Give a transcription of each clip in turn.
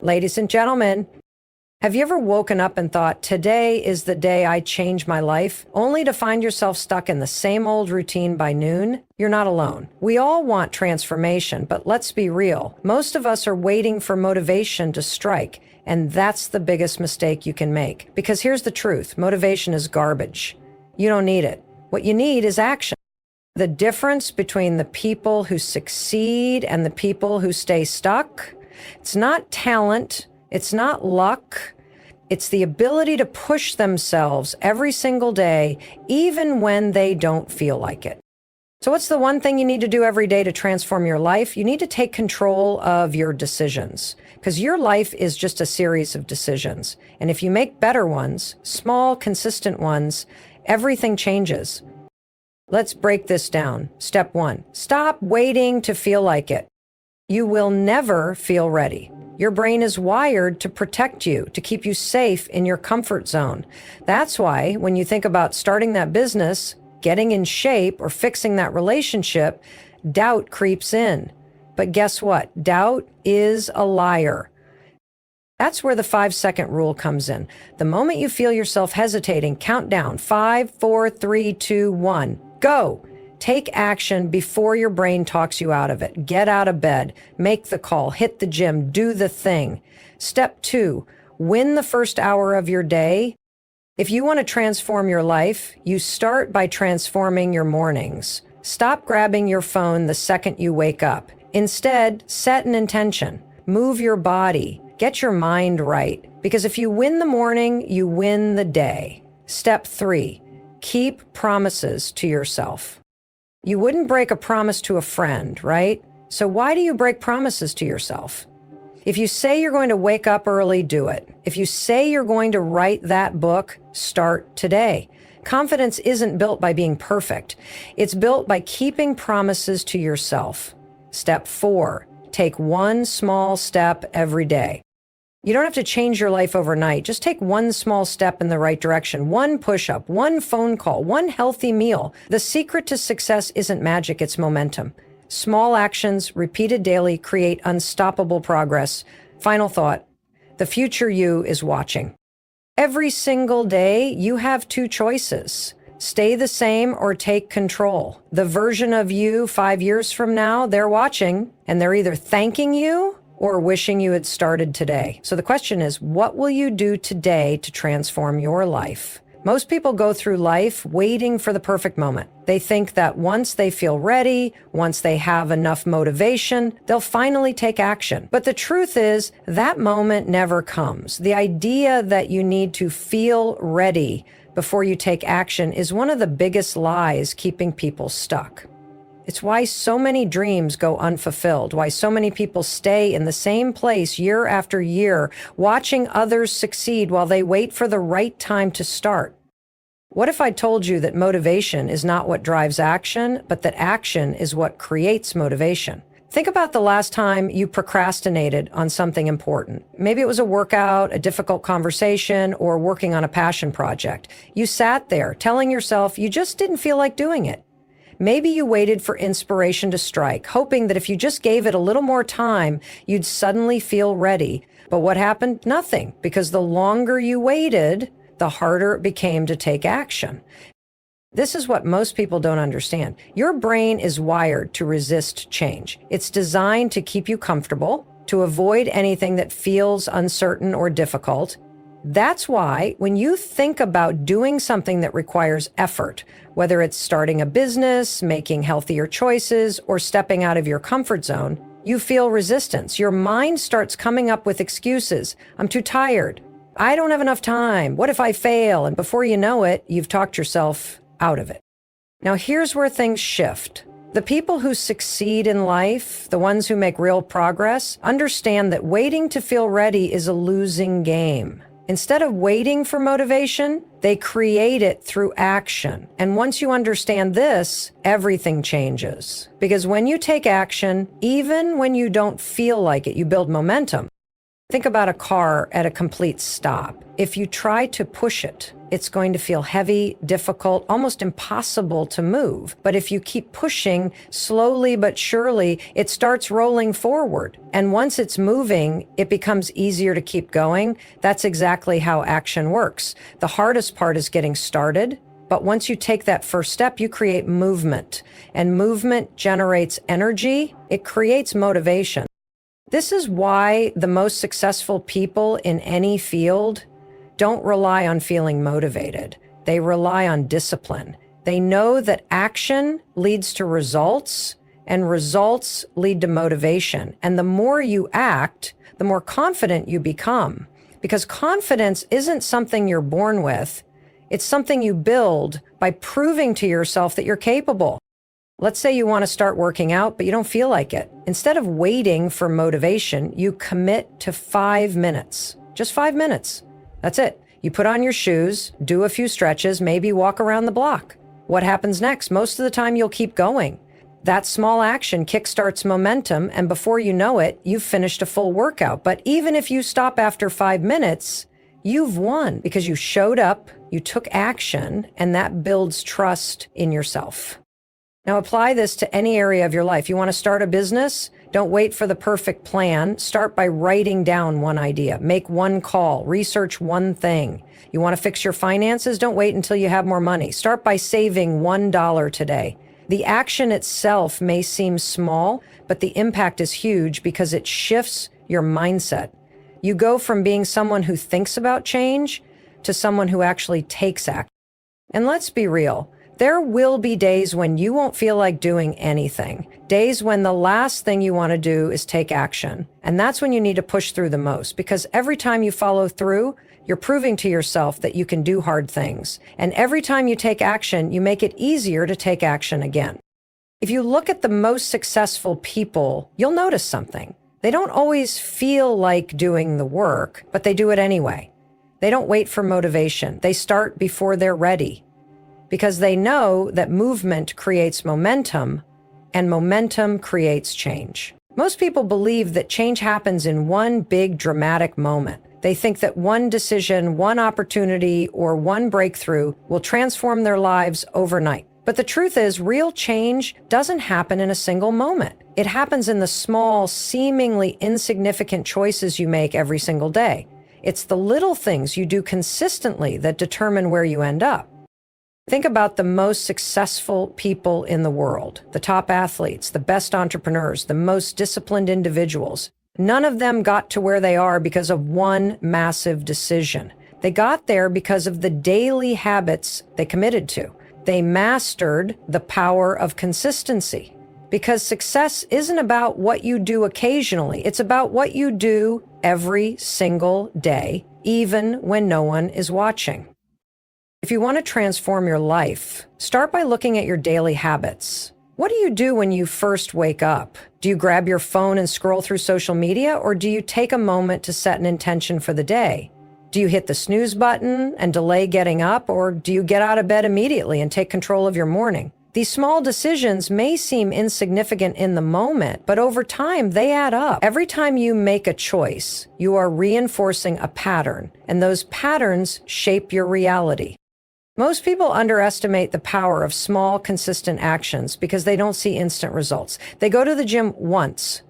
Ladies and gentlemen, have you ever woken up and thought, today is the day I change my life, only to find yourself stuck in the same old routine by noon? You're not alone. We all want transformation, but let's be real. Most of us are waiting for motivation to strike, and that's the biggest mistake you can make. Because here's the truth, motivation is garbage. You don't need it. What you need is action. The difference between the people who succeed and the people who stay stuck, it's not talent, it's not luck, it's the ability to push themselves every single day, even when they don't feel like it. So what's the one thing you need to do every day to transform your life? You need to take control of your decisions, because your life is just a series of decisions. And if you make better ones, small, consistent ones, everything changes. Let's break this down. Step 1, stop waiting to feel like it. You will never feel ready. Your brain is wired to protect you, to keep you safe in your comfort zone. That's why when you think about starting that business, getting in shape, or fixing that relationship, doubt creeps in. But guess what? Doubt is a liar. That's where the 5-second rule comes in. The moment you feel yourself hesitating, count down. 5, 4, 3, 2, 1. Go! Take action before your brain talks you out of it. Get out of bed, make the call, hit the gym, do the thing. Step 2, win the first hour of your day. If you want to transform your life, you start by transforming your mornings. Stop grabbing your phone the second you wake up. Instead, set an intention. Move your body. Get your mind right. Because if you win the morning, you win the day. Step 3, keep promises to yourself. You wouldn't break a promise to a friend, right? So why do you break promises to yourself? If you say you're going to wake up early, do it. If you say you're going to write that book, start today. Confidence isn't built by being perfect. It's built by keeping promises to yourself. Step 4, take one small step every day. You don't have to change your life overnight. Just take one small step in the right direction. One push-up, one phone call, one healthy meal. The secret to success isn't magic, it's momentum. Small actions, repeated daily, create unstoppable progress. Final thought, the future you is watching. Every single day, you have 2 choices. Stay the same or take control. The version of you 5 years from now, they're watching, and they're either thanking you or wishing you had started today. So the question is, what will you do today to transform your life? Most people go through life waiting for the perfect moment. They think that once they feel ready, once they have enough motivation, they'll finally take action. But the truth is, that moment never comes. The idea that you need to feel ready before you take action is one of the biggest lies keeping people stuck. It's why so many dreams go unfulfilled, why so many people stay in the same place year after year, watching others succeed while they wait for the right time to start. What if I told you that motivation is not what drives action, but that action is what creates motivation? Think about the last time you procrastinated on something important. Maybe it was a workout, a difficult conversation, or working on a passion project. You sat there telling yourself you just didn't feel like doing it. Maybe you waited for inspiration to strike, hoping that if you just gave it a little more time, you'd suddenly feel ready. But what happened? Nothing, because the longer you waited, the harder it became to take action. This is what most people don't understand. Your brain is wired to resist change. It's designed to keep you comfortable, to avoid anything that feels uncertain or difficult. That's why when you think about doing something that requires effort, whether it's starting a business, making healthier choices, or stepping out of your comfort zone, you feel resistance. Your mind starts coming up with excuses. I'm too tired. I don't have enough time. What if I fail? And before you know it, you've talked yourself out of it. Now here's where things shift. The people who succeed in life, the ones who make real progress, understand that waiting to feel ready is a losing game. Instead of waiting for motivation, they create it through action. And once you understand this, everything changes. Because when you take action, even when you don't feel like it, you build momentum. Think about a car at a complete stop. If you try to push it, it's going to feel heavy, difficult, almost impossible to move. But if you keep pushing slowly but surely, it starts rolling forward. And once it's moving, it becomes easier to keep going. That's exactly how action works. The hardest part is getting started. But once you take that first step, you create movement. And movement generates energy. It creates motivation. This is why the most successful people in any field don't rely on feeling motivated. They rely on discipline. They know that action leads to results, and results lead to motivation. And the more you act, the more confident you become. Because confidence isn't something you're born with. It's something you build by proving to yourself that you're capable. Let's say you want to start working out, but you don't feel like it. Instead of waiting for motivation, you commit to 5 minutes. Just 5 minutes. That's it. You put on your shoes, do a few stretches, maybe walk around the block. What happens next? Most of the time, you'll keep going. That small action kickstarts momentum, and before you know it, you've finished a full workout. But even if you stop after 5 minutes, you've won because you showed up, you took action, and that builds trust in yourself. Now apply this to any area of your life. You want to start a business? Don't wait for the perfect plan. Start by writing down one idea. Make one call. Research one thing. You want to fix your finances? Don't wait until you have more money. Start by saving $1 today. The action itself may seem small, but the impact is huge because it shifts your mindset. You go from being someone who thinks about change to someone who actually takes action. And let's be real. There will be days when you won't feel like doing anything. Days when the last thing you want to do is take action. And that's when you need to push through the most, because every time you follow through, you're proving to yourself that you can do hard things. And every time you take action, you make it easier to take action again. If you look at the most successful people, you'll notice something. They don't always feel like doing the work, but they do it anyway. They don't wait for motivation. They start before they're ready, because they know that movement creates momentum, and momentum creates change. Most people believe that change happens in one big dramatic moment. They think that one decision, one opportunity, or one breakthrough will transform their lives overnight. But the truth is, real change doesn't happen in a single moment. It happens in the small, seemingly insignificant choices you make every single day. It's the little things you do consistently that determine where you end up. Think about the most successful people in the world, the top athletes, the best entrepreneurs, the most disciplined individuals. None of them got to where they are because of one massive decision. They got there because of the daily habits they committed to. They mastered the power of consistency. Because success isn't about what you do occasionally. It's about what you do every single day, even when no one is watching. If you want to transform your life, start by looking at your daily habits. What do you do when you first wake up? Do you grab your phone and scroll through social media, or do you take a moment to set an intention for the day? Do you hit the snooze button and delay getting up, or do you get out of bed immediately and take control of your morning? These small decisions may seem insignificant in the moment, but over time, they add up. Every time you make a choice, you are reinforcing a pattern, and those patterns shape your reality. Most people underestimate the power of small, consistent actions because they don't see instant results. They go to the gym once,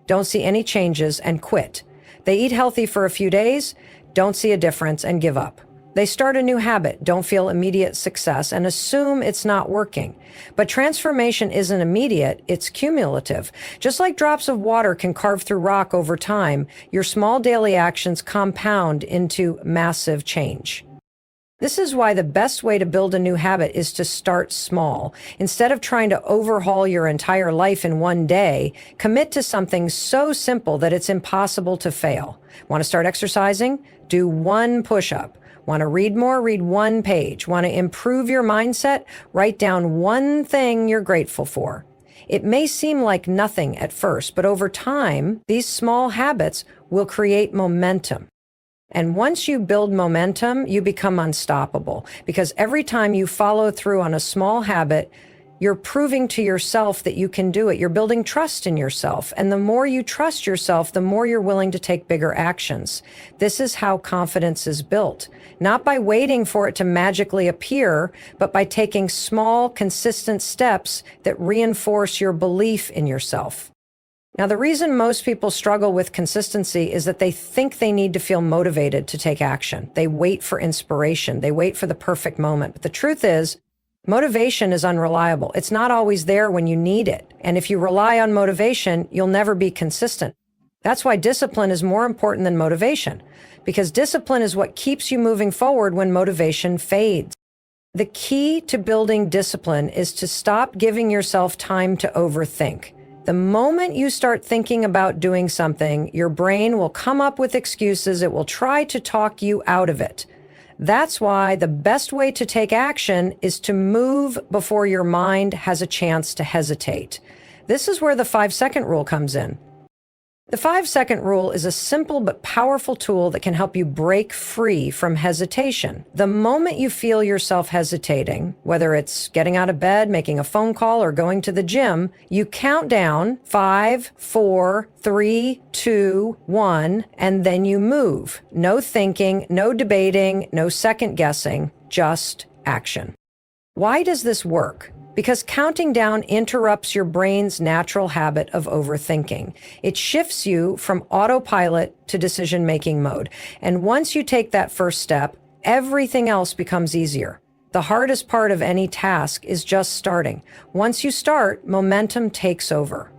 don't see any changes, and quit. They eat healthy for a few days, don't see a difference, and give up. They start a new habit, don't feel immediate success, and assume it's not working. But transformation isn't immediate, it's cumulative. Just like drops of water can carve through rock over time, your small daily actions compound into massive change. This is why the best way to build a new habit is to start small. Instead of trying to overhaul your entire life in one day, commit to something so simple that it's impossible to fail. Want to start exercising? Do one push-up. Want to read more? Read one page. Want to improve your mindset? Write down one thing you're grateful for. It may seem like nothing at first, but over time, these small habits will create momentum. And once you build momentum, you become unstoppable, because every time you follow through on a small habit, You're proving to yourself that you can do it. You're building trust in yourself. And the more you trust yourself, the more you're willing to take bigger actions. This is how confidence is built. Not by waiting for it to magically appear, but by taking small, consistent steps that reinforce your belief in yourself. Now, the reason most people struggle with consistency is that they think they need to feel motivated to take action. They wait for inspiration. They wait for the perfect moment. But the truth is, motivation is unreliable. It's not always there when you need it. And if you rely on motivation, you'll never be consistent. That's why discipline is more important than motivation, because discipline is what keeps you moving forward when motivation fades. The key to building discipline is to stop giving yourself time to overthink. The moment you start thinking about doing something, your brain will come up with excuses. It will try to talk you out of it. That's why the best way to take action is to move before your mind has a chance to hesitate. This is where the 5-second rule comes in. The 5-second rule is a simple but powerful tool that can help you break free from hesitation. The moment you feel yourself hesitating, whether it's getting out of bed, making a phone call, or going to the gym, you count down 5, 4, 3, 2, 1, and then you move. No thinking, no debating, no second guessing, just action. Why does this work? Because counting down interrupts your brain's natural habit of overthinking. It shifts you from autopilot to decision-making mode. And once you take that first step, everything else becomes easier. The hardest part of any task is just starting. Once you start, momentum takes over.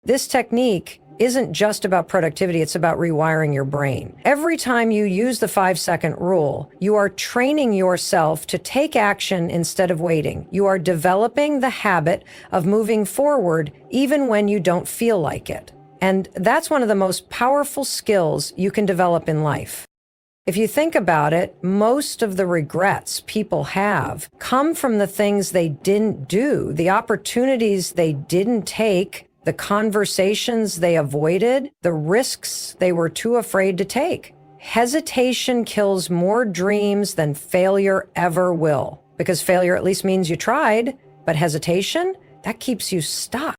This technique isn't just about productivity, it's about rewiring your brain. Every time you use the 5-second rule, you are training yourself to take action instead of waiting. You are developing the habit of moving forward even when you don't feel like it. And that's one of the most powerful skills you can develop in life. If you think about it, most of the regrets people have come from the things they didn't do, the opportunities they didn't take, the conversations they avoided, the risks they were too afraid to take. Hesitation kills more dreams than failure ever will, because failure at least means you tried, but hesitation, that keeps you stuck.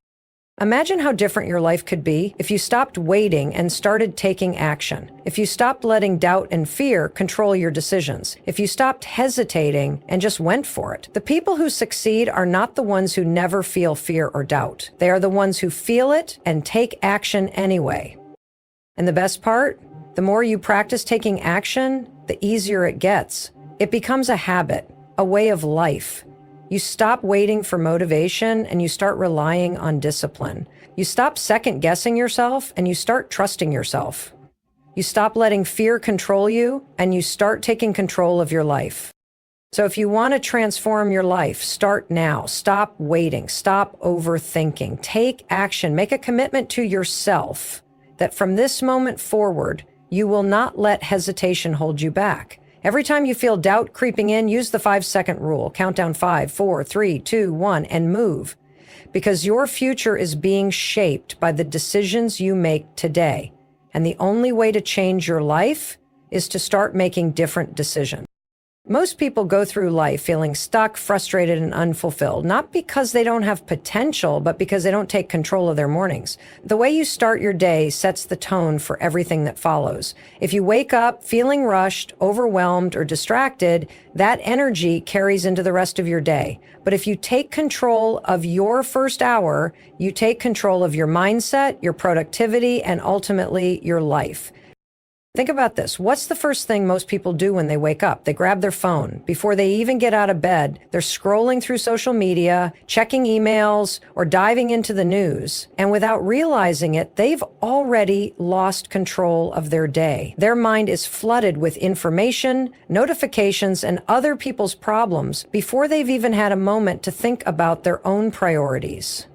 Imagine how different your life could be if you stopped waiting and started taking action. If you stopped letting doubt and fear control your decisions. If you stopped hesitating and just went for it. The people who succeed are not the ones who never feel fear or doubt. They are the ones who feel it and take action anyway. And the best part? The more you practice taking action, the easier it gets. It becomes a habit, a way of life. You stop waiting for motivation and you start relying on discipline. You stop second guessing yourself and you start trusting yourself. You stop letting fear control you and you start taking control of your life. So if you want to transform your life, start now. Stop waiting. Stop overthinking. Take action. Make a commitment to yourself that from this moment forward, you will not let hesitation hold you back. Every time you feel doubt creeping in, use the 5-second rule. Count down 5, 4, 3, 2, 1, and move. Because your future is being shaped by the decisions you make today. And the only way to change your life is to start making different decisions. Most people go through life feeling stuck, frustrated, and unfulfilled, not because they don't have potential, but because they don't take control of their mornings. The way you start your day sets the tone for everything that follows. If you wake up feeling rushed, overwhelmed, or distracted, that energy carries into the rest of your day. But if you take control of your first hour, you take control of your mindset, your productivity, and ultimately your life. Think about this. What's the first thing most people do when they wake up? They grab their phone. Before they even get out of bed, they're scrolling through social media, checking emails, or diving into the news. And without realizing it, they've already lost control of their day. Their mind is flooded with information, notifications, and other people's problems before they've even had a moment to think about their own priorities.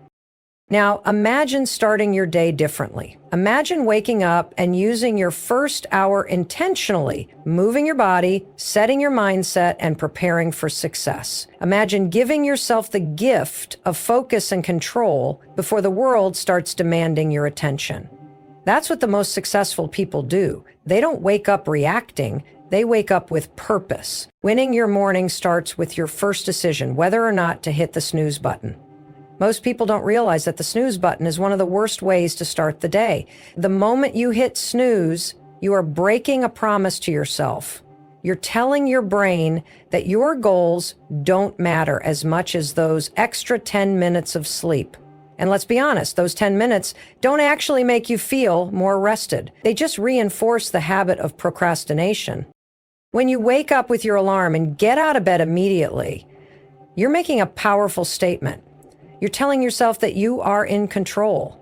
Now, imagine starting your day differently. Imagine waking up and using your first hour intentionally, moving your body, setting your mindset, and preparing for success. Imagine giving yourself the gift of focus and control before the world starts demanding your attention. That's what the most successful people do. They don't wake up reacting. They wake up with purpose. Winning your morning starts with your first decision, whether or not to hit the snooze button. Most people don't realize that the snooze button is one of the worst ways to start the day. The moment you hit snooze, you are breaking a promise to yourself. You're telling your brain that your goals don't matter as much as those extra 10 minutes of sleep. And let's be honest, those 10 minutes don't actually make you feel more rested. They just reinforce the habit of procrastination. When you wake up with your alarm and get out of bed immediately, you're making a powerful statement. You're telling yourself that you are in control.